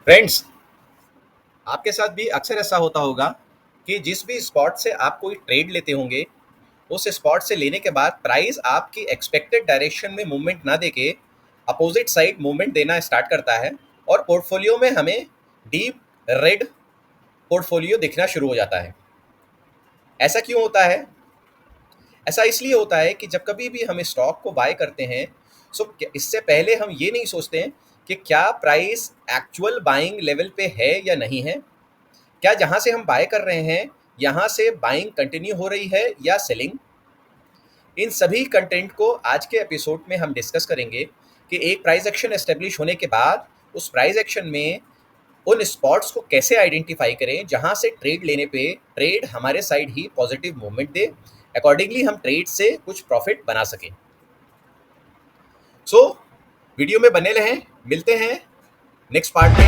Friends, आपके साथ भी अक्सर ऐसा होता होगा कि जिस भी स्पॉट से आप कोई ट्रेड लेते होंगे, उस स्पॉट से लेने के बाद प्राइस आपकी एक्सपेक्टेड डायरेक्शन में मूवमेंट ना देके अपोजिट साइड मूवमेंट देना स्टार्ट करता है और पोर्टफोलियो में हमें डीप रेड पोर्टफोलियो दिखना शुरू हो जाता है। ऐसा क्यों होता है? ऐसा इसलिए होता है कि जब कभी भी हम स्टॉक को बाय करते हैं, सो इससे पहले हम ये नहीं सोचते हैं कि क्या प्राइस एक्चुअल बाइंग लेवल पे है या नहीं है। क्या जहाँ से हम बाय कर रहे हैं, यहाँ से बाइंग कंटिन्यू हो रही है या सेलिंग। इन सभी कंटेंट को आज के एपिसोड में हम डिस्कस करेंगे कि एक प्राइस एक्शन एस्टेब्लिश होने के बाद उस प्राइस एक्शन में उन स्पॉट्स को कैसे आइडेंटिफाई करें जहाँ से ट्रेड लेने पे ट्रेड हमारे साइड ही पॉजिटिव मूवमेंट दे, अकॉर्डिंगली हम ट्रेड से कुछ प्रॉफिट बना सकें। सो वीडियो में बने रहें, मिलते हैं नेक्स्ट पार्ट में।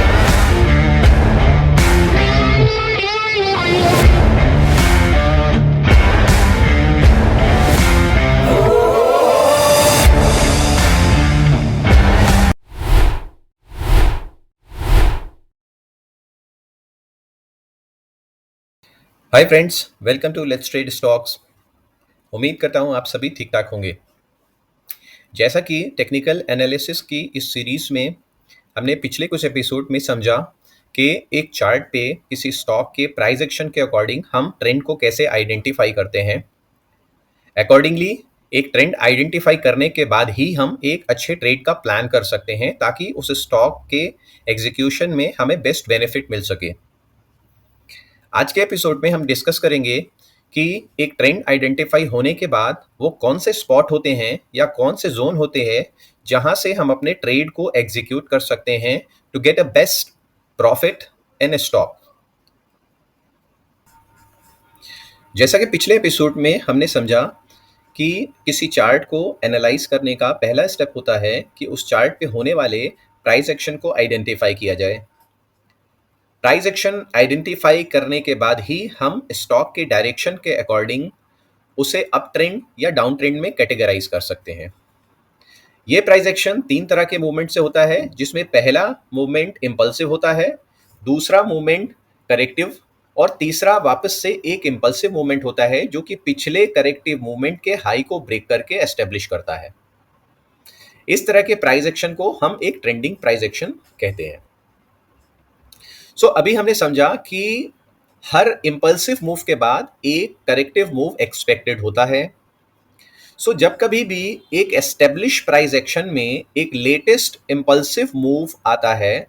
Hi friends, welcome to let's trade stocks. उम्मीद करता हूँ आप सभी ठीक ठाक होंगे। जैसा कि टेक्निकल एनालिसिस की इस सीरीज में हमने पिछले कुछ एपिसोड में समझा कि एक चार्ट पे किसी स्टॉक के प्राइस एक्शन के अकॉर्डिंग हम ट्रेंड को कैसे आइडेंटिफाई करते हैं। अकॉर्डिंगली एक ट्रेंड आइडेंटिफाई करने के बाद ही हम एक अच्छे ट्रेड का प्लान कर सकते हैं ताकि उस स्टॉक के एग्जीक्यूशन में हमें बेस्ट बेनिफिट मिल सके। आज के एपिसोड में हम डिस्कस करेंगे कि एक ट्रेंड आइडेंटिफाई होने के बाद वो कौन से स्पॉट होते हैं या कौन से जोन होते हैं जहां से हम अपने ट्रेड को एग्जीक्यूट कर सकते हैं to get a best profit in stock. जैसा कि पिछले एपिसोड में हमने समझा कि किसी चार्ट को एनालाइज करने का पहला स्टेप होता है कि उस चार्ट पे होने वाले प्राइस एक्शन को आइडेंटिफाई किया जाए। प्राइस एक्शन आइडेंटिफाई करने के बाद ही हम स्टॉक के डायरेक्शन के अकॉर्डिंग उसे अप ट्रेंड या डाउन ट्रेंड में कैटेगराइज कर सकते हैं। ये प्राइस एक्शन तीन तरह के मूवमेंट से होता है, जिसमें पहला मूवमेंट इम्पल्सिव होता है, दूसरा मूवमेंट करेक्टिव और तीसरा वापस से एक इम्पल्सिव मूवमेंट होता है जो कि पिछले करेक्टिव मूवमेंट के हाई को ब्रेक करके एस्टेब्लिश करता है। इस तरह के प्राइस एक्शन को हम एक ट्रेंडिंग प्राइस एक्शन कहते हैं। अभी हमने समझा कि हर इम्पल्सिव मूव के बाद एक करेक्टिव मूव एक्सपेक्टेड होता है। जब कभी भी एक एस्टेब्लिश प्राइस एक्शन में एक लेटेस्ट इम्पल्सिव मूव आता है,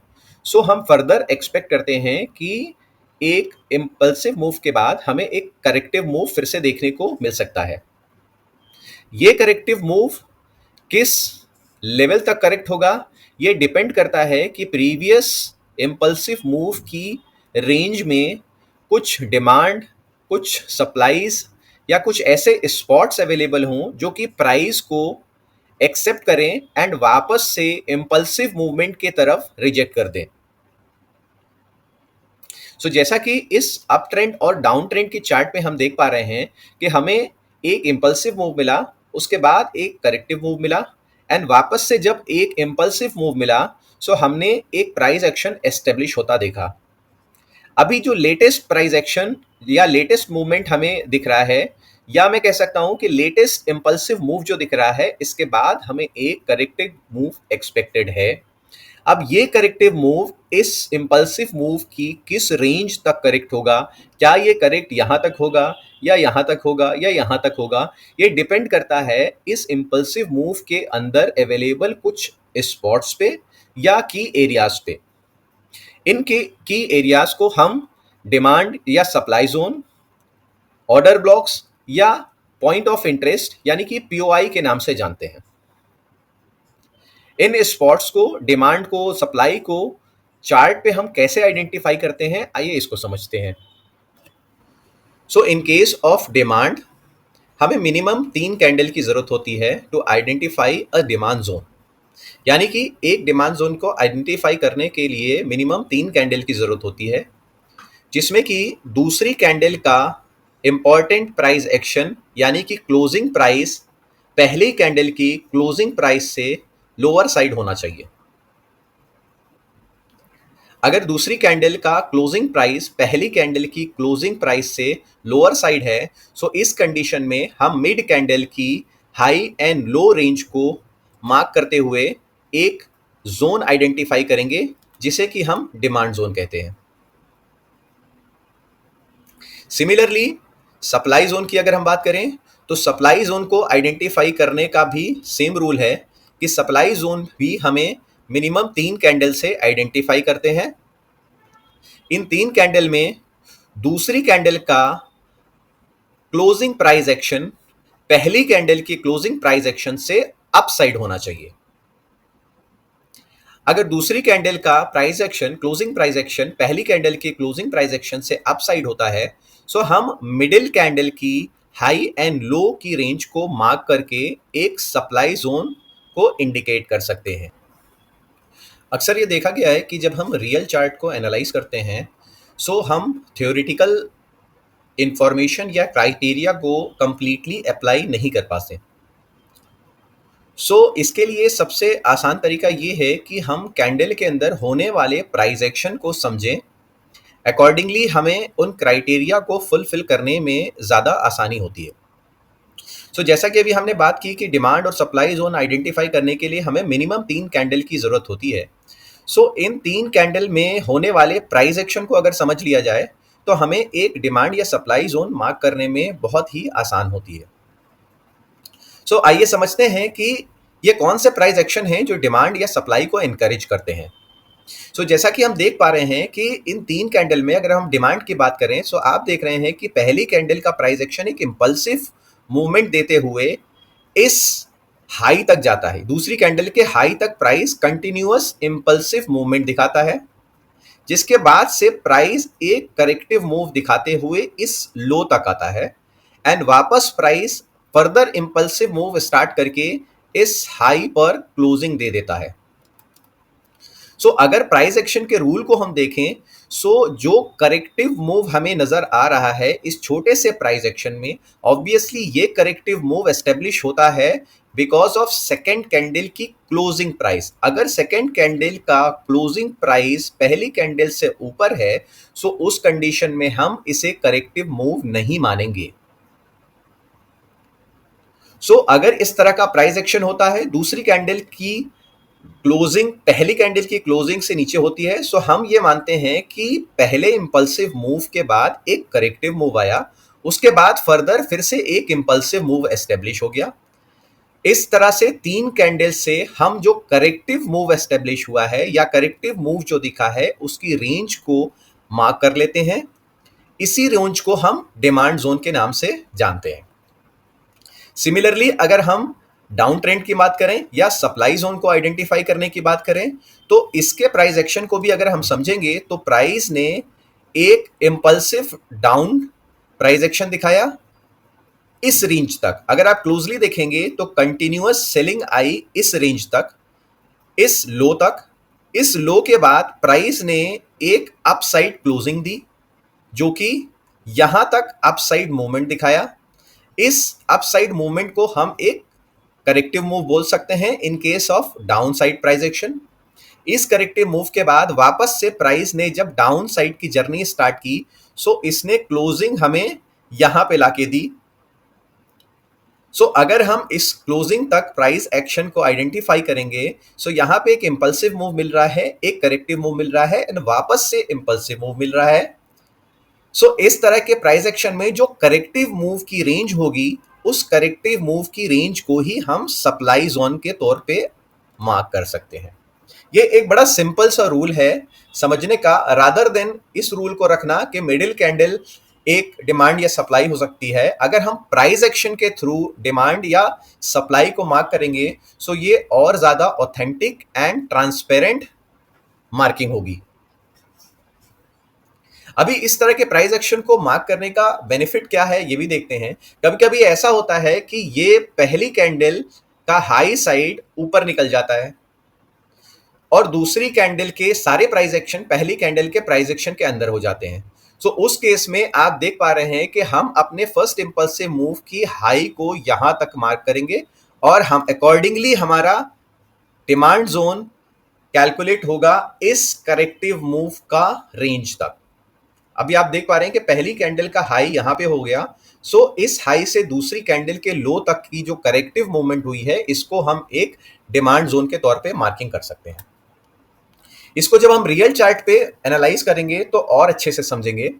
हम फर्दर एक्सपेक्ट करते हैं कि एक इम्पल्सिव मूव के बाद हमें एक करेक्टिव मूव फिर से देखने को मिल सकता है। ये करेक्टिव मूव किस लेवल तक करेक्ट होगा, ये डिपेंड करता है कि प्रीवियस इम्पल्सिव मूव की रेंज में कुछ डिमांड, कुछ सप्लाईज या कुछ ऐसे स्पॉट्स अवेलेबल हों जो कि प्राइस को एक्सेप्ट करें एंड वापस से इम्पल्सिव मूवमेंट के तरफ रिजेक्ट कर दें। जैसा कि इस अप ट्रेंड और डाउन ट्रेंड की चार्ट में हम देख पा रहे हैं कि हमें एक इम्पल्सिव मूव मिला, उसके बाद एक करेक्टिव मूव मिला एंड वापस से जब एक इम्पल्सिव मूव मिला, हमने एक प्राइस एक्शन एस्टेब्लिश होता देखा। अभी जो लेटेस्ट प्राइस एक्शन या लेटेस्ट मूवमेंट हमें दिख रहा है, या मैं कह सकता हूं कि लेटेस्ट इम्पल्सिव मूव जो दिख रहा है, इसके बाद हमें एक करेक्टिव मूव एक्सपेक्टेड है। अब ये करेक्टिव मूव इस इम्पल्सिव मूव की किस रेंज तक करेक्ट होगा, क्या ये करेक्ट यहां तक होगा या यहां तक होगा या यहां तक होगा, ये डिपेंड करता है इस इम्पल्सिव मूव के अंदर अवेलेबल कुछ स्पॉट्स पे या की एरियाज पे। इनके की एरियाज को हम डिमांड या सप्लाई जोन, ऑर्डर ब्लॉक्स या पॉइंट ऑफ इंटरेस्ट यानी कि पीओआई के नाम से जानते हैं। इन स्पॉट्स को, डिमांड को, सप्लाई को चार्ट पे हम कैसे आइडेंटिफाई करते हैं, आइए इसको समझते हैं। इन केस ऑफ डिमांड हमें मिनिमम 3 कैंडल की जरूरत होती है to identify a demand zone. यानी कि एक डिमांड जोन को आइडेंटिफाई करने के लिए मिनिमम 3 कैंडल की जरूरत होती है, जिसमें कि दूसरी कैंडल का इंपॉर्टेंट प्राइस एक्शन यानी कि क्लोजिंग प्राइस पहली कैंडल की क्लोजिंग प्राइस से लोअर साइड होना चाहिए। अगर दूसरी कैंडल का क्लोजिंग प्राइस पहली कैंडल की क्लोजिंग प्राइस से लोअर साइड है, सो इस कंडीशन में हम मिड कैंडल की हाई एंड लो रेंज को मार्क करते हुए एक जोन आइडेंटिफाई करेंगे जिसे कि हम डिमांड जोन कहते हैं। सिमिलरली सप्लाई जोन की अगर हम बात करें तो सप्लाई जोन को आइडेंटिफाई करने का भी सेम रूल है कि सप्लाई जोन भी हमें मिनिमम 3 कैंडल से आइडेंटिफाई करते हैं। इन 3 कैंडल में दूसरी कैंडल का क्लोजिंग प्राइस एक्शन पहली कैंडल की क्लोजिंग प्राइस एक्शन से अपसाइड होना चाहिए। अगर दूसरी कैंडल का price action closing price action पहली कैंडल की क्लोजिंग प्राइस एक्शन से अपसाइड होता है, सो हम मिडिल कैंडल की हाई एंड लो की रेंज को मार्क करके एक सप्लाई जोन को इंडिकेट कर सकते हैं। अक्सर ये देखा गया है कि जब हम रियल चार्ट को एनालाइज करते हैं, सो हम थ्योरेटिकल इंफॉर्मेशन या क्राइटेरिया को कंप्लीटली अप्लाई नहीं कर पाते। इसके लिए सबसे आसान तरीका ये है कि हम कैंडल के अंदर होने वाले प्राइस एक्शन को समझें। अकॉर्डिंगली हमें उन क्राइटेरिया को फुलफिल करने में ज़्यादा आसानी होती है। जैसा कि अभी हमने बात की कि डिमांड और सप्लाई जोन आइडेंटिफाई करने के लिए हमें मिनिमम 3 कैंडल की ज़रूरत होती है। इन 3 कैंडल में होने वाले प्राइस एक्शन को अगर समझ लिया जाए तो हमें एक डिमांड या सप्लाई जोन मार्क करने में बहुत ही आसान होती है। आइए समझते हैं कि ये कौन से प्राइस एक्शन हैं जो डिमांड या सप्लाई को एनकरेज करते हैं। जैसा कि हम देख पा रहे हैं कि इन 3 कैंडल में अगर हम डिमांड की बात करें, आप देख रहे हैं कि पहली कैंडल का प्राइस एक्शन एक इंपल्सिव मूवमेंट देते हुए इस हाई तक जाता है। दूसरी कैंडल के हाई तक प्राइस कंटिन्यूअस इंपल्सिव मूवमेंट दिखाता है, जिसके बाद से प्राइस एक करेक्टिव मूव दिखाते हुए इस लो तक आता है एंड वापस price further impulsive move start करके इस हाई पर क्लोजिंग दे देता है। अगर प्राइस एक्शन के रूल को हम देखें, जो करेक्टिव मूव हमें नजर आ रहा है इस छोटे से प्राइस एक्शन में, ऑब्वियसली ये करेक्टिव मूव एस्टेब्लिश होता है बिकॉज ऑफ सेकेंड कैंडल की क्लोजिंग प्राइस। अगर सेकेंड कैंडल का क्लोजिंग प्राइस पहली कैंडल से ऊपर है, उस कंडीशन में हम इसे करेक्टिव मूव नहीं मानेंगे। अगर इस तरह का प्राइस एक्शन होता है, दूसरी कैंडल की क्लोजिंग पहली कैंडल की क्लोजिंग से नीचे होती है, हम ये मानते हैं कि पहले इंपल्सिव मूव के बाद एक करेक्टिव मूव आया, उसके बाद फर्दर फिर से एक इंपल्सिव मूव एस्टेब्लिश हो गया। इस तरह से 3 कैंडल से हम जो करेक्टिव मूव एस्टेब्लिश हुआ है या करेक्टिव मूव जो दिखा है उसकी रेंज को मार्क कर लेते हैं। इसी रेंज को हम डिमांड जोन के नाम से जानते हैं। सिमिलरली अगर हम डाउन ट्रेंड की बात करें या सप्लाई जोन को आइडेंटिफाई करने की बात करें, तो इसके प्राइस एक्शन को भी अगर हम समझेंगे तो प्राइस ने एक इंपल्सिव डाउन प्राइस एक्शन दिखाया इस रेंज तक। अगर आप क्लोजली देखेंगे तो कंटिन्यूअस सेलिंग आई इस रेंज तक, इस लो तक। इस लो के बाद प्राइस ने एक अपसाइड क्लोजिंग दी जो कि यहां तक अपसाइड मूवमेंट दिखाया। इस अपसाइड मूवमेंट को हम एक करेक्टिव मूव बोल सकते हैं in case of down side price action. इस करेक्टिव मूव के बाद वापस से प्राइस ने जब डाउन साइड की जर्नी स्टार्ट की, इसने क्लोजिंग हमें यहां पे लाके दी। अगर हम इस क्लोजिंग तक प्राइस एक्शन को आइडेंटिफाई करेंगे, यहां पे एक इंपल्सिव मूव मिल रहा है, एक करेक्टिव मूव मिल रहा है एंड वापस से इंपल्सिव मूव मिल रहा है। इस तरह के प्राइस एक्शन में जो करेक्टिव मूव की रेंज होगी, उस करेक्टिव मूव की रेंज को ही हम सप्लाई जोन के तौर पे मार्क कर सकते हैं। ये एक बड़ा सिंपल सा रूल है समझने का, रादर देन इस रूल को रखना कि मिडिल कैंडल एक डिमांड या सप्लाई हो सकती है। अगर हम प्राइस एक्शन के थ्रू डिमांड या सप्लाई को मार्क करेंगे, ये और ज्यादा ऑथेंटिक एंड ट्रांसपेरेंट मार्किंग होगी। अभी इस तरह के प्राइस एक्शन को मार्क करने का बेनिफिट क्या है ये भी देखते हैं। कभी कभी ऐसा होता है कि ये पहली कैंडल का हाई साइड ऊपर निकल जाता है और दूसरी कैंडल के सारे प्राइस एक्शन पहली कैंडल के प्राइस एक्शन के अंदर हो जाते हैं। उस केस में आप देख पा रहे हैं कि हम अपने फर्स्ट इंपल्सिव मूव की हाई को यहां तक मार्क करेंगे और हम अकॉर्डिंगली हमारा डिमांड जोन कैलकुलेट होगा इस करेक्टिव मूव का रेंज तक। अभी आप देख पा रहे हैं कि पहली कैंडल का हाई यहां पे हो गया, सो इस हाई से दूसरी कैंडल के लो तक की जो करेक्टिव मूवमेंट हुई है इसको हम एक डिमांड जोन के तौर पे मार्किंग कर सकते हैं। इसको जब हम रियल चार्ट पे एनालाइज करेंगे तो और अच्छे से समझेंगे।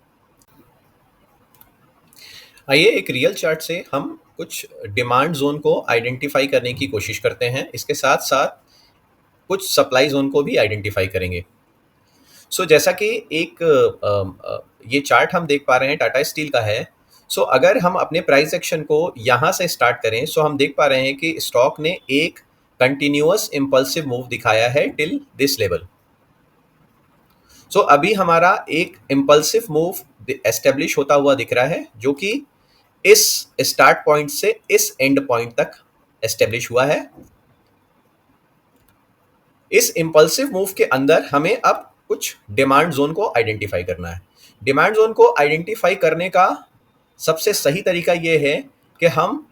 आइए एक रियल चार्ट से हम कुछ डिमांड जोन को आइडेंटिफाई करने की कोशिश करते हैं, इसके साथ साथ कुछ सप्लाई जोन को भी आइडेंटिफाई करेंगे। जैसा कि एक ये चार्ट हम देख पा रहे हैं टाटा स्टील का है। अगर हम अपने प्राइस एक्शन को यहाँ से स्टार्ट करें, हम देख पा रहे हैं कि स्टॉक ने एक कंटिन्यूअस इम्पल्सिव मूव दिखाया है टिल दिस लेवल। अभी हमारा एक इम्पल्सिव मूव एस्टेब्लिश होता हुआ दिख रहा है जो कि इस स्टार्ट पॉइंट से इस एंड पॉइंट तक एस्टेब्लिश हुआ है। इस इम्पल्सिव मूव के अंदर हमें अब कुछ डिमांड जोन को आइडेंटिफाई करना है। डिमांड जोन को आइडेंटिफाई करने का सबसे सही तरीका यह है कि हम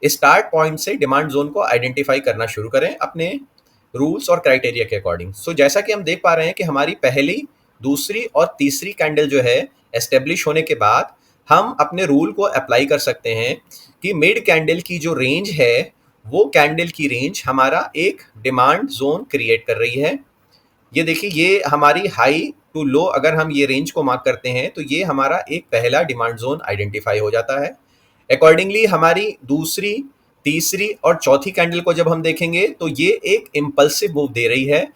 स्टार्ट पॉइंट से डिमांड जोन को आइडेंटिफाई करना शुरू करें अपने रूल्स और क्राइटेरिया के अकॉर्डिंग। जैसा कि हम देख पा रहे हैं कि हमारी पहली, दूसरी और तीसरी कैंडल जो है एस्टेब्लिश होने के बाद हम अपने रूल को अप्लाई कर सकते हैं कि मिड कैंडल की जो रेंज है वो कैंडल की रेंज हमारा एक डिमांड जोन क्रिएट कर रही है। ये देखिए, ये हमारी हाई टू लो अगर हम ये रेंज को मार्क करते हैं तो ये हमारा एक पहला डिमांड जोन आइडेंटिफाई हो जाता है। अकॉर्डिंगली हमारी दूसरी, तीसरी और चौथी कैंडल को जब हम देखेंगे तो ये एक इम्पल्सिव मूव दे रही है।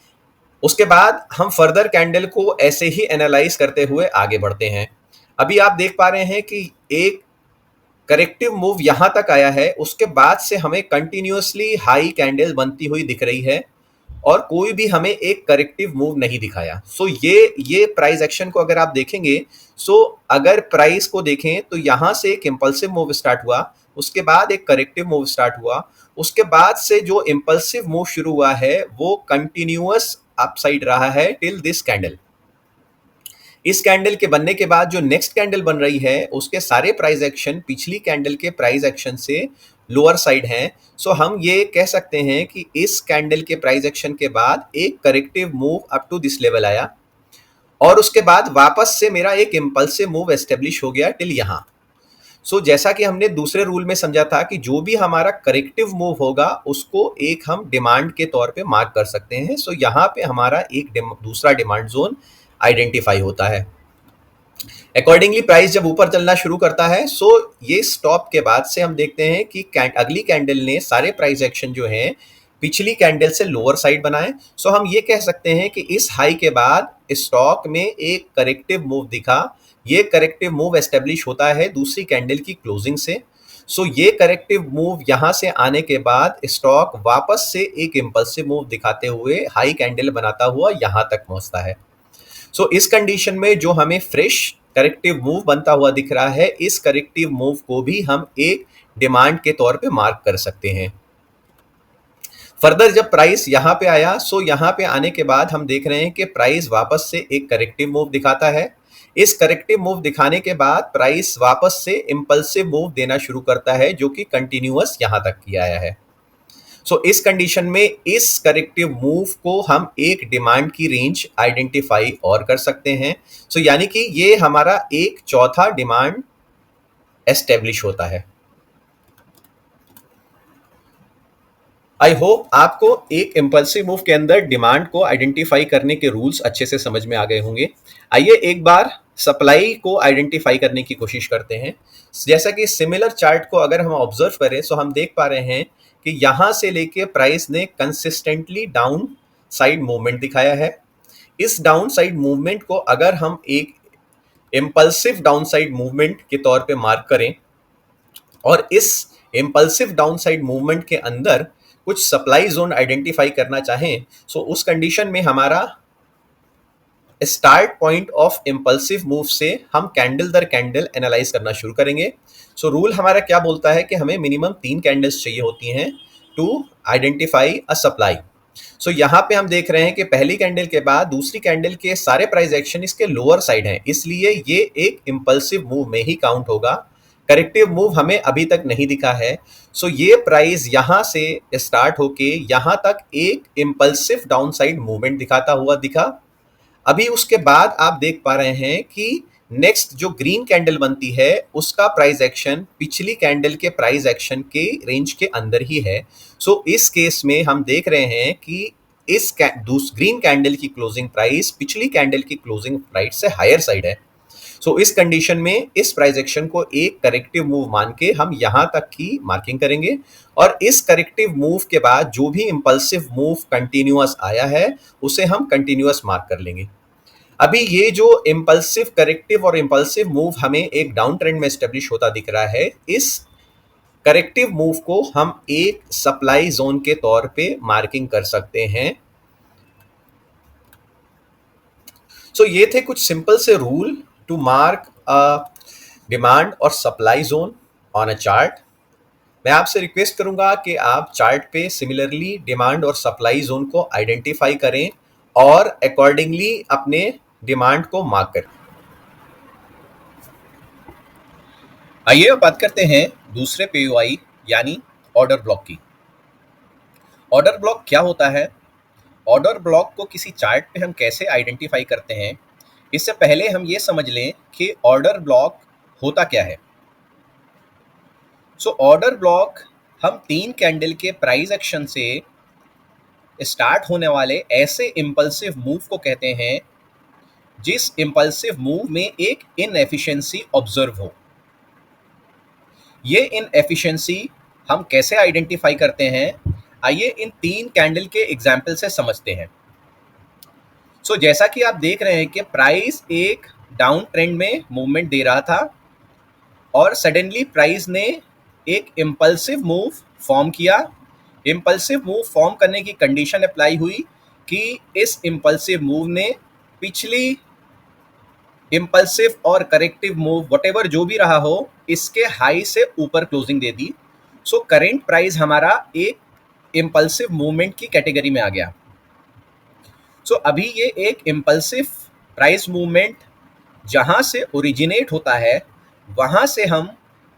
उसके बाद हम फर्दर कैंडल को ऐसे ही एनालाइज करते हुए आगे बढ़ते हैं। अभी आप देख पा रहे हैं कि एक करेक्टिव मूव यहां तक आया है, उसके बाद से हमें कंटिन्यूअसली हाई कैंडल बनती हुई दिख रही है और कोई भी हमें एक करेक्टिव मूव नहीं दिखाया। ये प्राइस एक्शन को अगर आप देखेंगे, अगर प्राइस को देखें तो यहां से एक इंपल्सिव मूव स्टार्ट हुआ, उसके बाद एक करेक्टिव मूव स्टार्ट हुआ, उसके बाद से जो इंपल्सिव मूव शुरू हुआ है वो कंटिन्यूअस अपसाइड रहा है टिल दिस कैंडल। इस कैंडल के बनने के बाद जो नेक्स्ट कैंडल बन रही है उसके सारे प्राइस एक्शन पिछली कैंडल के प्राइस एक्शन से लोअर साइड हैं। हम ये कह सकते हैं कि इस कैंडल के प्राइस एक्शन के बाद एक corrective move up to this level आया और उसके बाद वापस से मेरा एक इंपल्सिव मूव एस्टेब्लिश हो गया टिल यहाँ। जैसा कि हमने दूसरे रूल में समझा था कि जो भी हमारा करेक्टिव मूव होगा उसको एक हम डिमांड के तौर पे मार्क कर सकते हैं। यहाँ पे हमारा एक दूसरा डिमांड जोन आइडेंटिफाई होता है। अकॉर्डिंगली प्राइस जब ऊपर चलना शुरू करता है, ये स्टॉप के बाद से हम देखते हैं कि अगली कैंडल ने सारे प्राइस एक्शन जो हैं पिछली कैंडल से लोअर साइड बनाए। हम ये कह सकते हैं कि इस हाई के बाद स्टॉक में एक करेक्टिव मूव दिखा। ये करेक्टिव मूव एस्टेब्लिश होता है दूसरी कैंडल की क्लोजिंग से। ये करेक्टिव मूव यहाँ से आने के बाद स्टॉक वापस से एक इम्पल्सिव मूव दिखाते हुए हाई कैंडल बनाता हुआ यहाँ तक पहुँचता है। इस कंडीशन में जो हमें फ्रेश करेक्टिव मूव बनता हुआ दिख रहा है, इस करेक्टिव मूव को भी हम एक डिमांड के तौर पे मार्क कर सकते हैं। फर्दर जब प्राइस यहाँ पे आया, यहाँ पे आने के बाद हम देख रहे हैं कि प्राइस वापस से एक करेक्टिव मूव दिखाता है। इस करेक्टिव मूव दिखाने के बाद प्राइस वापस से इंपल्सिव मूव देना शुरू करता है जो कि कंटिन्यूअस यहाँ तक किया आया है। इस कंडीशन में इस करेक्टिव मूव को हम एक डिमांड की रेंज आइडेंटिफाई और कर सकते हैं। यानी कि ये हमारा एक चौथा डिमांड एस्टेब्लिश होता है। आई होप आपको एक इंपल्सिव मूव के अंदर डिमांड को आइडेंटिफाई करने के रूल्स अच्छे से समझ में आ गए होंगे। आइए एक बार सप्लाई को आइडेंटिफाई करने की कोशिश करते हैं। जैसा कि सिमिलर चार्ट को अगर हम ऑब्जर्व करें हम देख पा रहे हैं कि यहां से लेके प्राइस ने कंसिस्टेंटली डाउन साइड मूवमेंट दिखाया है। इस डाउन साइड मूवमेंट को अगर हम एक इंपल्सिव डाउन साइड मूवमेंट के तौर पे मार्क करें और इस इंपल्सिव डाउन साइड मूवमेंट के अंदर कुछ सप्लाई जोन आइडेंटिफाई करना चाहें, उस कंडीशन में हमारा start point of impulsive move से हम कैंडल दर कैंडल एनालाइज करना शुरू करेंगे। रूल हमारा क्या बोलता है कि हमें मिनिमम 3 कैंडल्स चाहिए होती हैं टू आइडेंटिफाई अ सप्लाई। यहाँ पे हम देख रहे हैं कि पहली कैंडल के बाद दूसरी कैंडल के सारे प्राइस एक्शन इसके लोअर साइड हैं, इसलिए ये एक इंपल्सिव मूव में ही काउंट होगा। करेक्टिव मूव हमें अभी तक नहीं दिखा है। सो ये प्राइस यहाँ से स्टार्ट होके यहाँ तक एक इम्पल्सिव डाउनसाइड मूवमेंट दिखाता हुआ दिखा। अभी उसके बाद आप देख पा रहे हैं कि नेक्स्ट जो ग्रीन कैंडल बनती है उसका प्राइस एक्शन पिछली कैंडल के प्राइस एक्शन के रेंज के अंदर ही है। सो इस केस में हम देख रहे हैं कि इस ग्रीन कैंडल की क्लोजिंग प्राइस पिछली कैंडल की क्लोजिंग प्राइस से हायर साइड है। सो इस कंडीशन में इस प्राइस एक्शन को एक करेक्टिव मूव मान के हम यहां तक की मार्किंग करेंगे, और इस करेक्टिव मूव के बाद जो भी इंपल्सिव मूव कंटिन्यूअस आया है उसे हम कंटिन्यूअस मार्क कर लेंगे। अभी ये जो इंपल्सिव करेक्टिव और इंपल्सिव मूव हमें एक डाउन ट्रेंड में एस्टेब्लिश होता दिख रहा है, इस करेक्टिव मूव को हम एक सप्लाई जोन के तौर पे मार्किंग कर सकते हैं। सो ये थे कुछ सिंपल से rule to mark a demand और supply zone on a chart. मैं आपसे रिक्वेस्ट करूंगा कि आप चार्ट पे सिमिलरली डिमांड और सप्लाई जोन को आइडेंटिफाई करें और अकॉर्डिंगली अपने डिमांड को मार्क करें। आइए अब बात करते हैं दूसरे पीओआई यानी ऑर्डर ब्लॉक की। ऑर्डर ब्लॉक क्या होता है, ऑर्डर ब्लॉक को किसी चार्ट पे हम कैसे आइडेंटिफाई करते हैं, इससे पहले हम ये समझ लें कि ऑर्डर ब्लॉक होता क्या है। सो ऑर्डर ब्लॉक हम 3 कैंडल के प्राइस एक्शन से स्टार्ट होने वाले ऐसे इम्पल्सिव मूव को कहते हैं जिस इम्पल्सिव मूव में एक इनएफिशिएंसी ऑब्जर्व हो। ये इनएफिशिएंसी हम कैसे आइडेंटिफाई करते हैं, आइए इन 3 कैंडल के एग्जाम्पल से समझते हैं। सो जैसा कि आप देख रहे हैं कि प्राइस एक डाउन ट्रेंड में मूवमेंट दे रहा था और सडनली प्राइस ने एक इम्पल्सिव मूव फॉर्म किया। इम्पल्सिव मूव फॉर्म करने की कंडीशन अप्लाई हुई कि इस इम्पल्सिव मूव ने पिछली इम्पल्सिव और करेक्टिव मूव व्हाटएवर जो भी रहा हो इसके हाई से ऊपर क्लोजिंग दे दी। सो करेंट प्राइस हमारा एक इम्पल्सिव मूवमेंट की कैटेगरी में आ गया। सो अभी ये एक इम्पल्सिव प्राइस मूवमेंट जहां से ओरिजिनेट होता है वहां से हम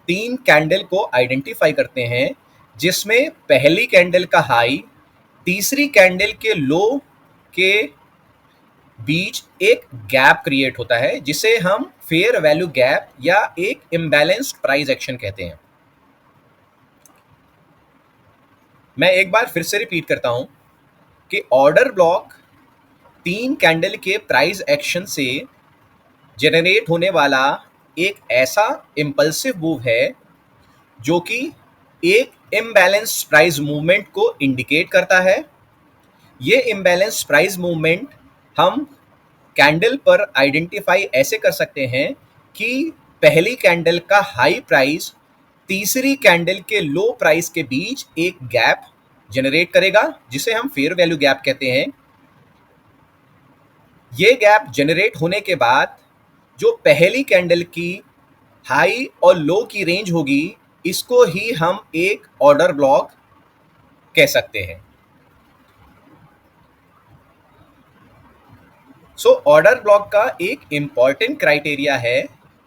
3 कैंडल को आइडेंटिफाई करते हैं, जिसमें पहली कैंडल का हाई तीसरी कैंडल के लो के बीच एक गैप क्रिएट होता है जिसे हम फेयर वैल्यू गैप या एक इम्बैलेंस्ड प्राइस एक्शन कहते हैं। मैं एक बार फिर से रिपीट करता हूं कि ऑर्डर ब्लॉक 3 कैंडल के प्राइस एक्शन से जनरेट होने वाला एक ऐसा इम्पल्सिव मूव है जो कि एक इम्बैलेंस प्राइस मूवमेंट को इंडिकेट करता है। ये इम्बैलेंस प्राइस मूवमेंट हम कैंडल पर आइडेंटिफाई ऐसे कर सकते हैं कि पहली कैंडल का हाई प्राइस तीसरी कैंडल के लो प्राइस के बीच एक गैप जनरेट करेगा जिसे हम फेयर वैल्यू गैप कहते हैं। ये गैप जनरेट होने के बाद जो पहली कैंडल की हाई और लो की रेंज होगी इसको ही हम एक ऑर्डर ब्लॉक कह सकते हैं। सो ऑर्डर ब्लॉक का एक इम्पॉर्टेंट क्राइटेरिया है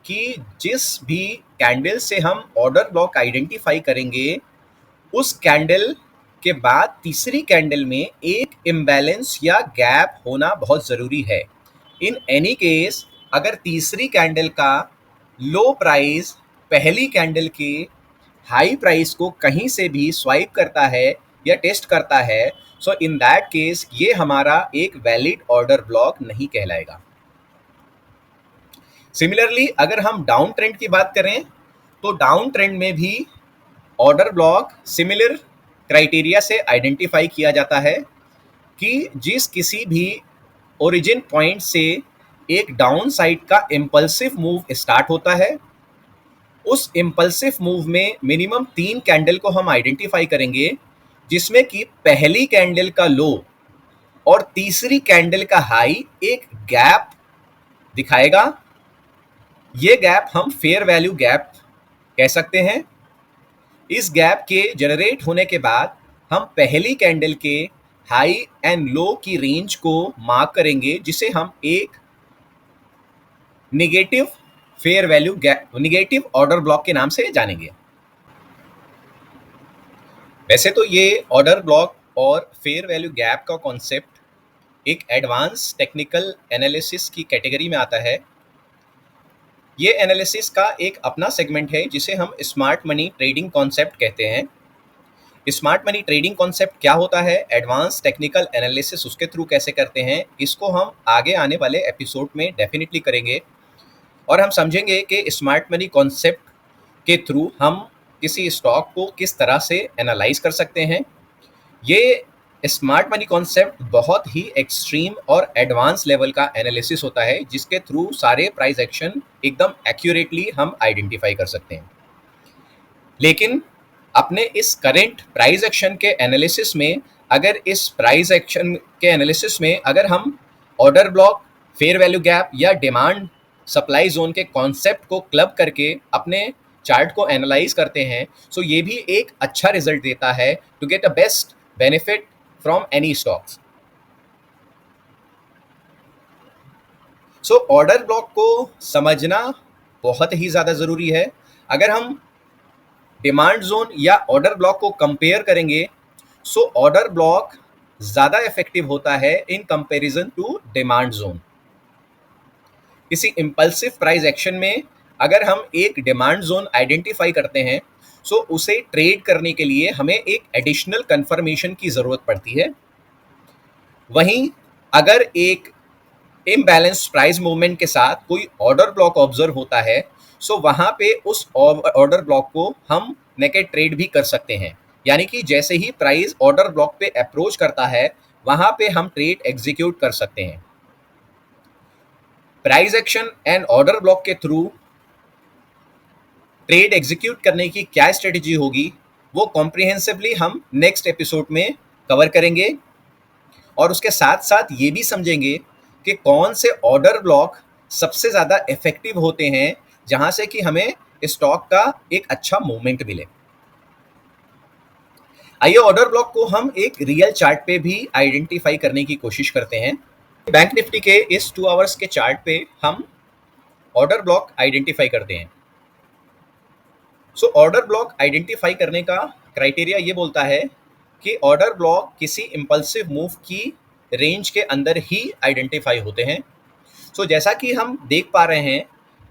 कि जिस भी कैंडल से हम ऑर्डर ब्लॉक आइडेंटिफाई करेंगे उस कैंडल के बाद तीसरी कैंडल में एक इम्बैलेंस या गैप होना बहुत ज़रूरी है। इन एनी केस अगर तीसरी कैंडल का लो प्राइस पहली कैंडल के हाई प्राइस को कहीं से भी स्वाइप करता है या टेस्ट करता है, सो इन दैट केस ये हमारा एक वैलिड ऑर्डर ब्लॉक नहीं कहलाएगा। सिमिलरली अगर हम डाउन ट्रेंड की बात करें तो डाउन ट्रेंड में भी ऑर्डर ब्लॉक सिमिलर क्राइटेरिया से आइडेंटिफाई किया जाता है कि जिस किसी भी ओरिजिन पॉइंट से एक डाउन साइड का इम्पल्सिव मूव स्टार्ट होता है, उस इम्पल्सिव मूव में मिनिमम 3 कैंडल को हम आइडेंटिफाई करेंगे जिसमें कि पहली कैंडल का लो और तीसरी कैंडल का हाई एक गैप दिखाएगा। ये गैप हम फेयर वैल्यू गैप कह सकते हैं। इस गैप के जनरेट होने के बाद हम पहली कैंडल के हाई एंड लो की रेंज को मार्क करेंगे जिसे हम एक negative fair value gap, negative order block के नाम से जानेंगे। वैसे तो ये ऑर्डर ब्लॉक और फेयर वैल्यू गैप का कॉन्सेप्ट एक एडवांस टेक्निकल एनालिसिस की कैटेगरी में आता है। ये एनालिसिस का एक अपना सेगमेंट है जिसे हम स्मार्ट मनी ट्रेडिंग कॉन्सेप्ट कहते हैं। स्मार्ट मनी ट्रेडिंग कॉन्सेप्ट क्या होता है, एडवांस टेक्निकल एनालिसिस उसके थ्रू कैसे करते हैं, इसको हम आगे आने वाले एपिसोड में डेफिनेटली करेंगे। और हम समझेंगे कि स्मार्ट मनी कॉन्सेप्ट के थ्रू हम किसी स्टॉक को किस तरह से एनालाइज कर सकते हैं। ये स्मार्ट मनी कॉन्सेप्ट बहुत ही एक्सट्रीम और एडवांस लेवल का एनालिसिस होता है जिसके थ्रू सारे प्राइस एक्शन एकदम एक्यूरेटली हम आइडेंटिफाई कर सकते हैं। लेकिन अपने इस करेंट प्राइस एक्शन के एनालिसिस में, अगर इस प्राइस एक्शन के एनालिसिस में अगर हम order block, fair value gap या डिमांड सप्लाई जोन के कॉन्सेप्ट को क्लब करके अपने चार्ट को एनालाइज करते हैं, सो ये भी एक अच्छा रिजल्ट देता है to get a best benefit from any stocks. So order block को समझना बहुत ही ज़्यादा ज़रूरी है। अगर हम डिमांड जोन या ऑर्डर ब्लॉक को कंपेयर करेंगे, सो ऑर्डर ब्लॉक ज़्यादा इफेक्टिव होता है in comparison to demand zone. किसी इम्पल्सिव प्राइस एक्शन में अगर हम एक डिमांड जोन आइडेंटिफाई करते हैं, सो उसे ट्रेड करने के लिए हमें एक एडिशनल कंफर्मेशन की ज़रूरत पड़ती है। वहीं अगर एक इम्बैलेंस प्राइस मूवमेंट के साथ कोई ऑर्डर ब्लॉक ऑब्जर्व होता है, सो वहाँ पे उस ऑर्डर ब्लॉक को हम नेकेड ट्रेड भी कर सकते हैं। यानी कि जैसे ही प्राइस ऑर्डर ब्लॉक पे अप्रोच करता है, वहाँ पे हम ट्रेड एग्जीक्यूट कर सकते हैं। Price action and order block के थ्रू ट्रेड एग्जीक्यूट करने की क्या स्ट्रेटजी होगी, वो कॉम्प्रिहेंसिवली हम नेक्स्ट एपिसोड में कवर करेंगे। और उसके साथ साथ ये भी समझेंगे कि कौन से ऑर्डर ब्लॉक सबसे ज़्यादा इफेक्टिव होते हैं जहाँ से कि हमें स्टॉक का एक अच्छा मूवमेंट मिले। आइए ऑर्डर ब्लॉक को हम एक रियल चार्ट पे भी आइडेंटिफाई करने की कोशिश करते हैं। बैंक निफ्टी के इस 2 आवर्स के चार्ट पे हम ऑर्डर ब्लॉक आइडेंटिफाई करते हैं। सो ऑर्डर ब्लॉक आइडेंटिफाई करने का क्राइटेरिया ये बोलता है कि ऑर्डर ब्लॉक किसी इम्पल्सिव मूव की रेंज के अंदर ही आइडेंटिफाई होते हैं। सो जैसा कि हम देख पा रहे हैं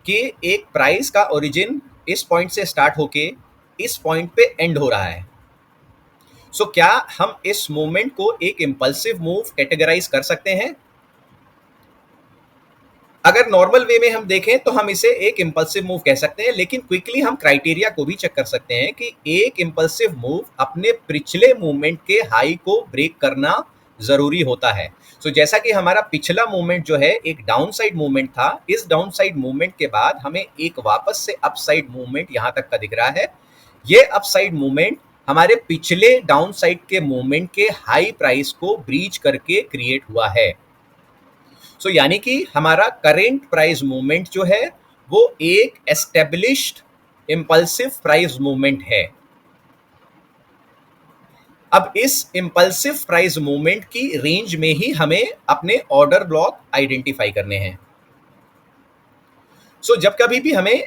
कि एक प्राइस का ओरिजिन इस पॉइंट से स्टार्ट होके इस पॉइंट पे एंड हो रहा है। सो क्या हम इस मूवमेंट को एक इम्पल्सिव मूव कैटेगराइज कर सकते हैं? अगर नॉर्मल वे में हम देखें तो हम इसे एक इम्पल्सिव मूव कह सकते हैं, लेकिन क्विकली हम क्राइटेरिया को भी चेक कर सकते हैं कि एक इम्पल्सिव मूव अपने पिछले मूवमेंट के हाई को ब्रेक करना जरूरी होता है। सो जैसा कि हमारा पिछला मूवमेंट जो है एक डाउन साइड मूवमेंट था, इस डाउन साइड मूवमेंट के बाद हमें एक वापस से अप साइड मूवमेंट यहाँ तक का दिख रहा है। ये अप साइड मूवमेंट हमारे पिछले डाउन साइड के मूवमेंट के हाई प्राइस को ब्रीच करके क्रिएट हुआ है। सो यानी कि हमारा करेंट प्राइस मूवमेंट जो है वो एक एस्टेब्लिश्ड इम्पल्सिव प्राइस मूवमेंट है। अब इस इम्पल्सिव प्राइस मूवमेंट की रेंज में ही हमें अपने ऑर्डर ब्लॉक आइडेंटिफाई करने हैं। सो जब कभी भी हमें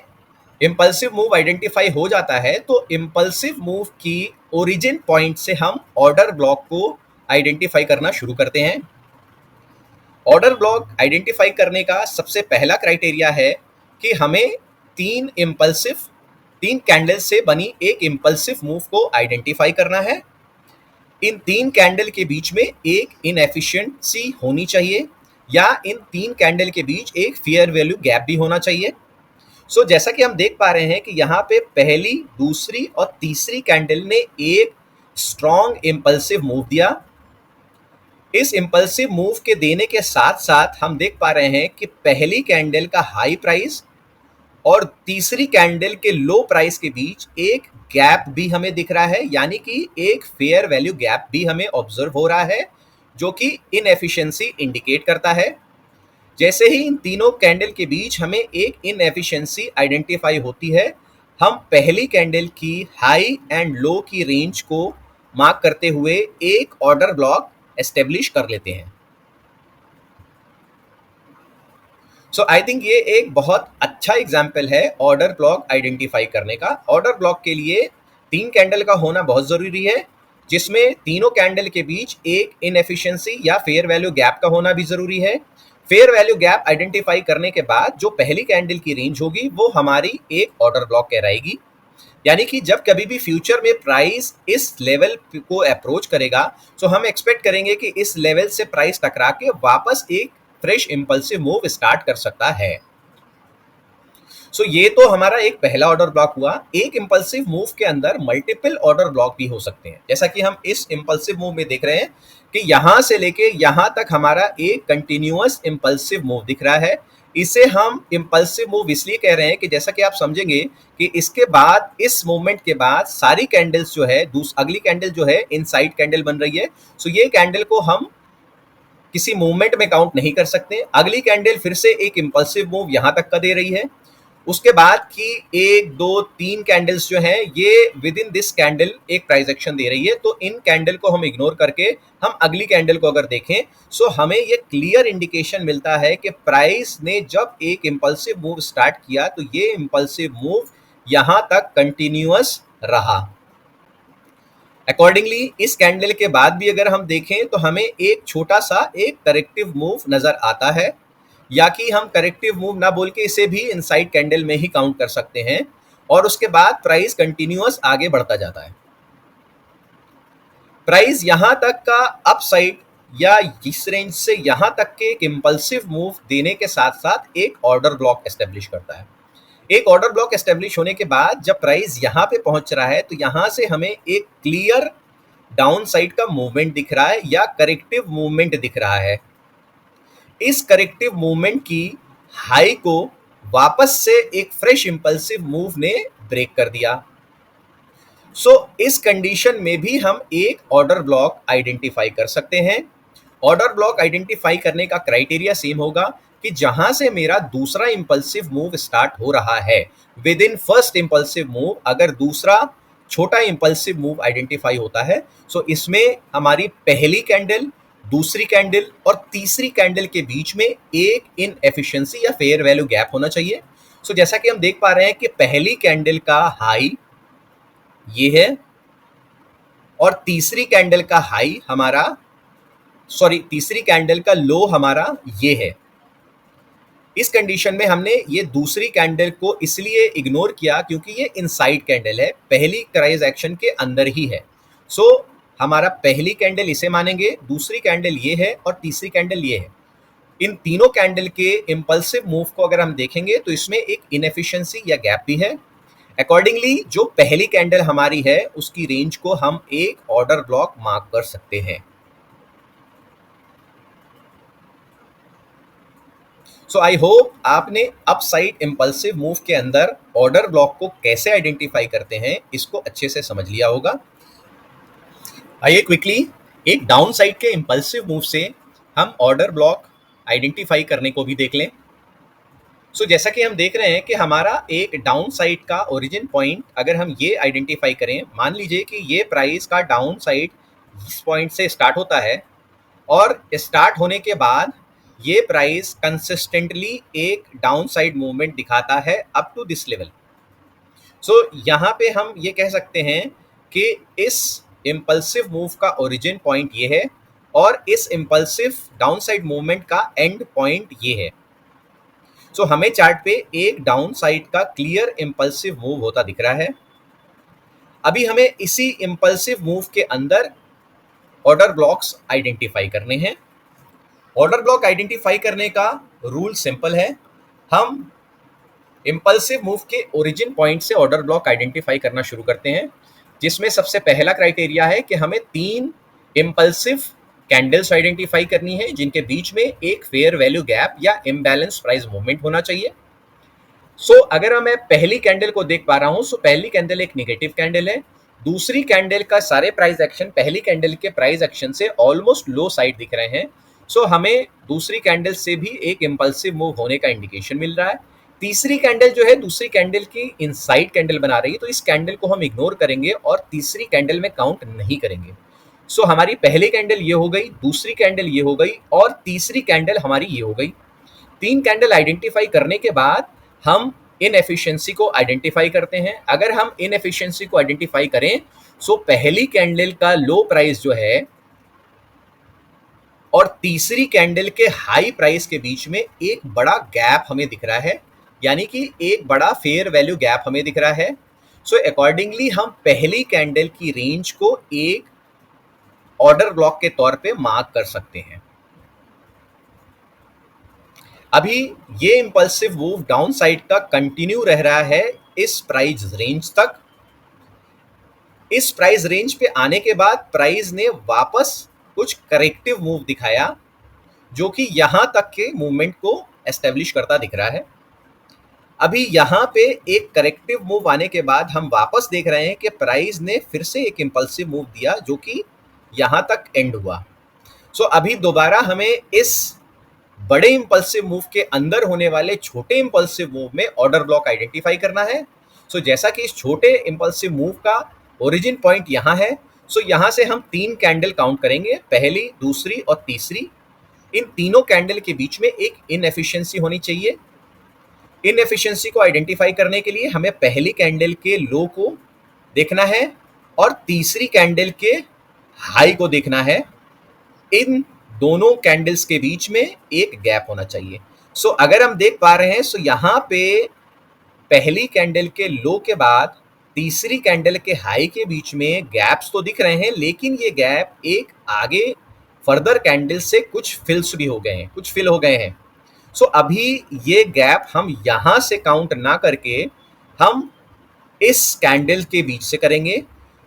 इम्पल्सिव मूव आइडेंटिफाई हो जाता है तो इम्पल्सिव मूव की ओरिजिन पॉइंट से हम ऑर्डर ब्लॉक को आइडेंटिफाई करना शुरू करते हैं। ऑर्डर ब्लॉक आइडेंटिफाई करने का सबसे पहला क्राइटेरिया है कि हमें तीन कैंडल से बनी एक इम्पल्सिव मूव को आइडेंटिफाई करना है। इन 3 कैंडल के बीच में एक इनएफिशिएंसी होनी चाहिए या इन 3 कैंडल के बीच एक फेयर वैल्यू गैप भी होना चाहिए। सो जैसा कि हम देख पा रहे हैं कि यहाँ पे पहली, दूसरी और तीसरी कैंडल ने एक स्ट्रॉन्ग इम्पल्सिव मूव दिया। इस इम्पल्सिव मूव के देने के साथ साथ हम देख पा रहे हैं कि पहली कैंडल का हाई प्राइस और तीसरी कैंडल के लो प्राइस के बीच एक गैप भी हमें दिख रहा है, यानी कि एक फेयर वैल्यू गैप भी हमें ऑब्जर्व हो रहा है जो कि इनएफिशिएंसी इंडिकेट करता है। जैसे ही इन तीनों कैंडल के बीच हमें एक इनएफिशिएंसी आइडेंटिफाई होती है, हम पहली कैंडल की हाई एंड लो की रेंज को मार्क करते हुए एक ऑर्डर ब्लॉक एस्टेब्लिश कर लेते हैं। सो आई थिंक ये एक बहुत अच्छा एग्जाम्पल है ऑर्डर ब्लॉक आइडेंटिफाई करने का। ऑर्डर ब्लॉक के लिए 3 कैंडल का होना बहुत ज़रूरी है, जिसमें तीनों कैंडल के बीच एक इनएफिशिएंसी या फेयर वैल्यू गैप का होना भी ज़रूरी है। फेयर वैल्यू गैप आइडेंटिफाई करने के बाद जो पहली कैंडल की रेंज होगी वो हमारी एक ऑर्डर ब्लॉक कहलाएगी। यानी कि जब कभी भी फ्यूचर में प्राइस इस लेवल को अप्रोच करेगा, तो हम एक्सपेक्ट करेंगे कि इस लेवल से प्राइस टकरा के वापस एक फ्रेश इंपल्सिव मूव स्टार्ट कर सकता है। सो ये तो हमारा एक पहला ऑर्डर ब्लॉक हुआ। एक इंपल्सिव मूव के अंदर मल्टीपल ऑर्डर ब्लॉक भी हो सकते हैं, जैसा कि हम इस इंपल्सिव मूव में देख रहे हैं कि यहां से लेके यहां तक हमारा एक कंटिन्यूअस इंपल्सिव मूव दिख रहा है। इसे हम इंपल्सिव मूव इसलिए कह रहे हैं कि जैसा कि आप समझेंगे कि इसके बाद, इस मूवमेंट के बाद सारी कैंडल्स जो है, अगली कैंडल जो है इनसाइड कैंडल बन रही है। सो ये कैंडल को हम किसी मूवमेंट में काउंट नहीं कर सकते। अगली कैंडल फिर से एक इंपल्सिव मूव यहां तक का दे रही है। उसके बाद की 1 2 3 कैंडल्स जो हैं ये विद इन दिस कैंडल एक प्राइस एक्शन दे रही है। तो इन कैंडल को हम इग्नोर करके हम अगली कैंडल को अगर देखें, सो हमें ये क्लियर इंडिकेशन मिलता है कि प्राइस ने जब एक इंपल्सिव मूव स्टार्ट किया तो ये इंपल्सिव मूव यहां तक कंटिन्यूअस रहा। अकॉर्डिंगली इस कैंडल के बाद भी अगर हम देखें तो हमें एक छोटा सा एक करेक्टिव मूव नजर आता है, या कि हम करेक्टिव मूव ना बोल के इसे भी इनसाइड कैंडल में ही काउंट कर सकते हैं। और उसके बाद प्राइस कंटिन्यूअस आगे बढ़ता जाता है। प्राइस यहां तक का अपसाइड या इस रेंज से यहां तक के एक इंपल्सिव मूव देने के साथ साथ एक ऑर्डर ब्लॉक एस्टेब्लिश करता है। एक ऑर्डर ब्लॉक एस्टेब्लिश होने के बाद जब प्राइस यहां पे पहुंच रहा है तो यहां से हमें एक क्लियर डाउन साइड का मूवमेंट दिख रहा है या करेक्टिव मूवमेंट दिख रहा है। इस करेक्टिव मूवमेंट की हाई को वापस से एक फ्रेश इंपल्सिव मूव ने ब्रेक कर दिया। सो इस कंडीशन में भी हम एक ऑर्डर ब्लॉक आइडेंटिफाई कर सकते हैं। ऑर्डर ब्लॉक आइडेंटिफाई करने का क्राइटेरिया सेम होगा कि जहां से मेरा दूसरा इंपल्सिव मूव स्टार्ट हो रहा है, with in first impulsive move अगर दूसरा छोटा इंपल्सिव मूव आइडेंटिफाई होता है, सो इसमें हमारी पहली कैंडल, दूसरी कैंडल और तीसरी कैंडल के बीच में एक इनएफिशिएंसी या फेयर वैल्यू गैप होना चाहिए। सो जैसा कि हम देख पा रहे हैं कि पहली कैंडल का हाई ये है और तीसरी कैंडल का हाई हमारा, तीसरी कैंडल का लो हमारा ये है। इस कंडीशन में हमने ये दूसरी कैंडल को इसलिए इग्नोर किया क्योंकि ये इनसाइड कैंडल है, पहली प्राइस एक्शन के अंदर ही है। सो हमारा पहली कैंडल इसे मानेंगे, दूसरी कैंडल ये है और तीसरी कैंडल ये है। इन तीनों कैंडल के इंपल्सिव मूव को अगर हम देखेंगे तो इसमें एक इनएफिशिएंसी या गैप भी है। अकॉर्डिंगली जो पहली कैंडल हमारी है उसकी रेंज को हम एक ऑर्डर ब्लॉक मार्क कर सकते हैं। सो आई होप आपने अपसाइड इंपल्सिव मूव के अंदर ऑर्डर ब्लॉक को कैसे आइडेंटिफाई करते हैं इसको अच्छे से समझ लिया होगा। आइए क्विकली एक डाउन साइड के इंपल्सिव मूव से हम ऑर्डर ब्लॉक आइडेंटिफाई करने को भी देख लें। सो जैसा कि हम देख रहे हैं कि हमारा एक डाउन साइड का ओरिजिन पॉइंट अगर हम ये आइडेंटिफाई करें, मान लीजिए कि ये प्राइस का डाउन साइड इस पॉइंट से स्टार्ट होता है और स्टार्ट होने के बाद ये प्राइस कंसिस्टेंटली एक डाउन साइड मूवमेंट दिखाता है अप टू दिस लेवल। सो यहाँ पे हम ये कह सकते हैं कि इस इम्पल्सिव मूव का ओरिजिन पॉइंट ये है और इस इम्पल्सिव डाउन साइड मूवमेंट का एंड पॉइंट ये है। सो हमें चार्ट पे एक डाउन साइड का क्लियर इम्पल्सिव मूव होता दिख रहा है। अभी हमें इसी इम्पल्सिव मूव के अंदर ऑर्डर ब्लॉक्स आइडेंटिफाई करने हैं। ऑर्डर ब्लॉक आइडेंटिफाई करने का रूल सिंपल है। हम इम्पल्सिव मूव के ओरिजिन पॉइंट से ऑर्डर ब्लॉक आइडेंटिफाई करना शुरू करते हैं, जिसमें सबसे पहला क्राइटेरिया है कि हमें 3 इम्पल्सिव कैंडल्स आइडेंटिफाई करनी है जिनके बीच में एक फेयर वैल्यू गैप या इम्बैलेंस प्राइस मूवमेंट होना चाहिए। सो अगर मैं पहली कैंडल को देख पा रहा हूं, सो पहली कैंडल एक नेगेटिव कैंडल है। दूसरी कैंडल का सारे प्राइस एक्शन पहली कैंडल के प्राइस एक्शन से ऑलमोस्ट लो साइड दिख रहे हैं। सो हमें दूसरी कैंडल से भी एक इम्पल्सिव मूव होने का इंडिकेशन मिल रहा है। तीसरी कैंडल जो है दूसरी कैंडल की इनसाइड कैंडल बना रही है, तो इस कैंडल को हम इग्नोर करेंगे और तीसरी कैंडल में काउंट नहीं करेंगे। सो हमारी पहली कैंडल ये हो गई, दूसरी कैंडल ये हो गई और तीसरी कैंडल हमारी ये हो गई। 3 कैंडल आइडेंटिफाई करने के बाद हम इनएफिशिएंसी को आइडेंटिफाई करते हैं। अगर हम इनएफिशिएंसी को आइडेंटिफाई करें सो पहली कैंडल का लो प्राइस जो है और तीसरी कैंडल के हाई प्राइस के बीच में एक बड़ा गैप हमें दिख रहा है, यानी कि एक बड़ा फेयर वैल्यू गैप हमें दिख रहा है। सो अकॉर्डिंगली हम पहली कैंडल की रेंज को एक ऑर्डर ब्लॉक के तौर पे मार्क कर सकते हैं। अभी ये इंपल्सिव मूव डाउन साइड का कंटिन्यू रह रहा है इस प्राइस रेंज तक। इस प्राइस रेंज पे आने के बाद प्राइस ने वापस कुछ करेक्टिव मूव दिखाया जो कि यहां तक के मूवमेंट को एस्टेब्लिश करता दिख रहा है। अभी यहां पे एक करेक्टिव मूव आने के बाद हम वापस देख रहे हैं कि प्राइस ने फिर से एक इंपल्सिव मूव दिया जो कि यहां तक एंड हुआ। सो अभी दोबारा हमें इस बड़े इंपल्सिव मूव के अंदर होने वाले छोटे इंपल्सिव मूव में ऑर्डर ब्लॉक आइडेंटिफाई करना है। सो जैसा कि इस छोटे इंपल्सिव मूव का ओरिजिन पॉइंट यहाँ है, सो यहाँ से हम 3 कैंडल काउंट करेंगे, पहली, दूसरी और तीसरी। इन तीनों कैंडल के बीच में एक इनएफिशिएंसी होनी चाहिए। इनएफिशिएंसी को आइडेंटिफाई करने के लिए हमें पहली कैंडल के लो को देखना है और तीसरी कैंडल के हाई को देखना है। इन दोनों कैंडल्स के बीच में एक गैप होना चाहिए। सो अगर हम देख पा रहे हैं सो यहाँ पे पहली कैंडल के लो के बाद तीसरी कैंडल के हाई के बीच में गैप्स तो दिख रहे हैं, लेकिन ये गैप एक आगे फर्दर कैंडल से कुछ फिल्स भी हो गए हैं, कुछ फिल हो गए हैं। सो अभी ये गैप हम यहाँ से काउंट ना करके हम इस कैंडल के बीच से करेंगे।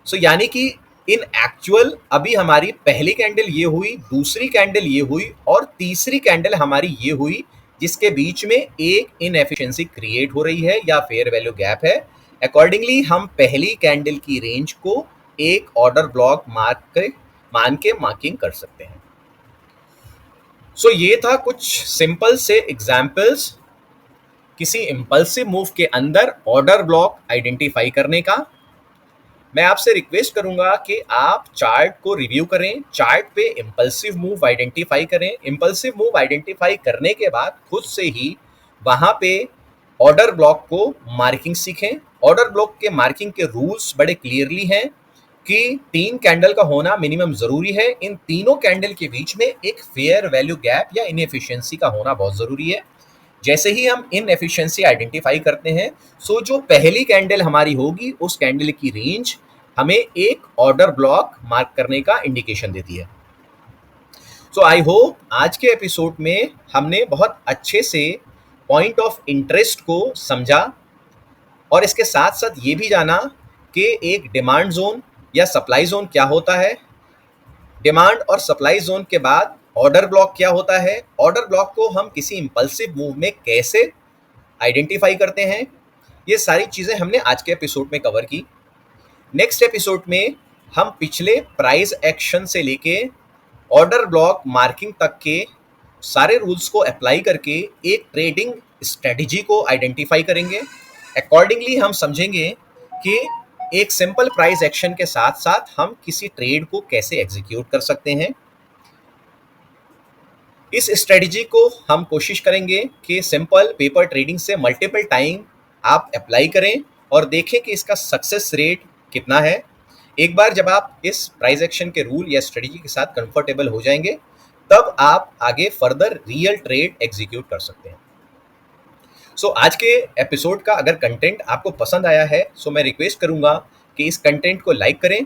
सो यानी कि इन एक्चुअल अभी हमारी पहली कैंडल ये हुई, दूसरी कैंडल ये हुई और तीसरी कैंडल हमारी ये हुई, जिसके बीच में एक इनएफिशिएंसी क्रिएट हो रही है या फेयर वैल्यू गैप है। अकॉर्डिंगली हम पहली कैंडल की रेंज को एक ऑर्डर ब्लॉक मान के मार्किंग कर सकते हैं। सो ये था कुछ सिंपल से एग्जाम्पल्स किसी इंपल्सिव मूव के अंदर ऑर्डर ब्लॉक आइडेंटिफाई करने का। मैं आपसे रिक्वेस्ट करूंगा कि आप चार्ट को रिव्यू करें, चार्ट पे इंपल्सिव मूव आइडेंटिफाई करें। इंपल्सिव मूव आइडेंटिफाई करने के बाद खुद से ही वहां पे ऑर्डर ब्लॉक को मार्किंग सीखें। ऑर्डर ब्लॉक के मार्किंग के रूल्स बड़े क्लियरली हैं कि 3 कैंडल का होना मिनिमम जरूरी है। इन तीनों कैंडल के बीच में एक फेयर वैल्यू गैप या इनएफिशिएंसी का होना बहुत जरूरी है। जैसे ही हम इनएफिशिएंसी आइडेंटिफाई करते हैं सो जो पहली कैंडल हमारी होगी उस कैंडल की रेंज हमें एक ऑर्डर ब्लॉक मार्क करने का इंडिकेशन देती है। सो आई होप आज के एपिसोड में हमने बहुत अच्छे से पॉइंट ऑफ इंटरेस्ट को समझा और इसके साथ साथ ये भी जाना कि एक डिमांड जोन या सप्लाई जोन क्या होता है, डिमांड और सप्लाई जोन के बाद ऑर्डर ब्लॉक क्या होता है, ऑर्डर ब्लॉक को हम किसी इंपल्सिव मूव में कैसे आइडेंटिफाई करते हैं। ये सारी चीज़ें हमने आज के एपिसोड में कवर की। नेक्स्ट एपिसोड में हम पिछले प्राइस एक्शन से लेके ऑर्डर ब्लॉक मार्किंग तक के सारे रूल्स को अप्लाई करके एक ट्रेडिंग स्ट्रेटजी को आइडेंटिफाई करेंगे। अकॉर्डिंगली हम समझेंगे कि एक सिंपल प्राइस एक्शन के साथ साथ हम किसी ट्रेड को कैसे एग्जीक्यूट कर सकते हैं। इस स्ट्रेटजी को हम कोशिश करेंगे कि सिंपल पेपर ट्रेडिंग से मल्टीपल टाइम आप अप्लाई करें और देखें कि इसका सक्सेस रेट कितना है। एक बार जब आप इस प्राइस एक्शन के रूल या स्ट्रेटजी के साथ कंफर्टेबल हो जाएंगे तब आप आगे फर्दर रियल ट्रेड एग्जीक्यूट कर सकते हैं। सो आज के एपिसोड का अगर कंटेंट आपको पसंद आया है सो मैं रिक्वेस्ट करूंगा कि इस कंटेंट को लाइक करें।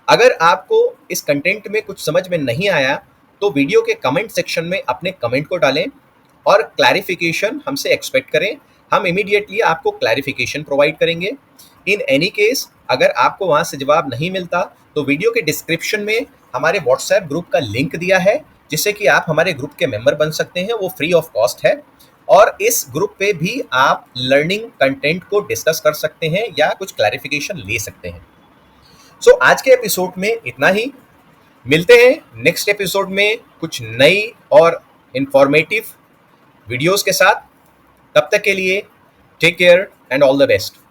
अगर आपको इस कंटेंट में कुछ समझ में नहीं आया तो वीडियो के कमेंट सेक्शन में अपने कमेंट को डालें और क्लैरिफिकेशन हमसे एक्सपेक्ट करें। हम इमीडिएटली आपको क्लैरिफिकेशन प्रोवाइड करेंगे। इन एनी केस अगर आपको वहाँ से जवाब नहीं मिलता तो वीडियो के डिस्क्रिप्शन में हमारे व्हाट्सएप ग्रुप का लिंक दिया है जिससे कि आप हमारे ग्रुप के मेंबर बन सकते हैं। वो फ्री ऑफ कॉस्ट है और इस ग्रुप पे भी आप लर्निंग कंटेंट को डिस्कस कर सकते हैं या कुछ क्लैरिफिकेशन ले सकते हैं। सो आज के एपिसोड में इतना ही। मिलते हैं नेक्स्ट एपिसोड में कुछ नई और इंफॉर्मेटिव वीडियोस के साथ। तब तक के लिए take care and all the best.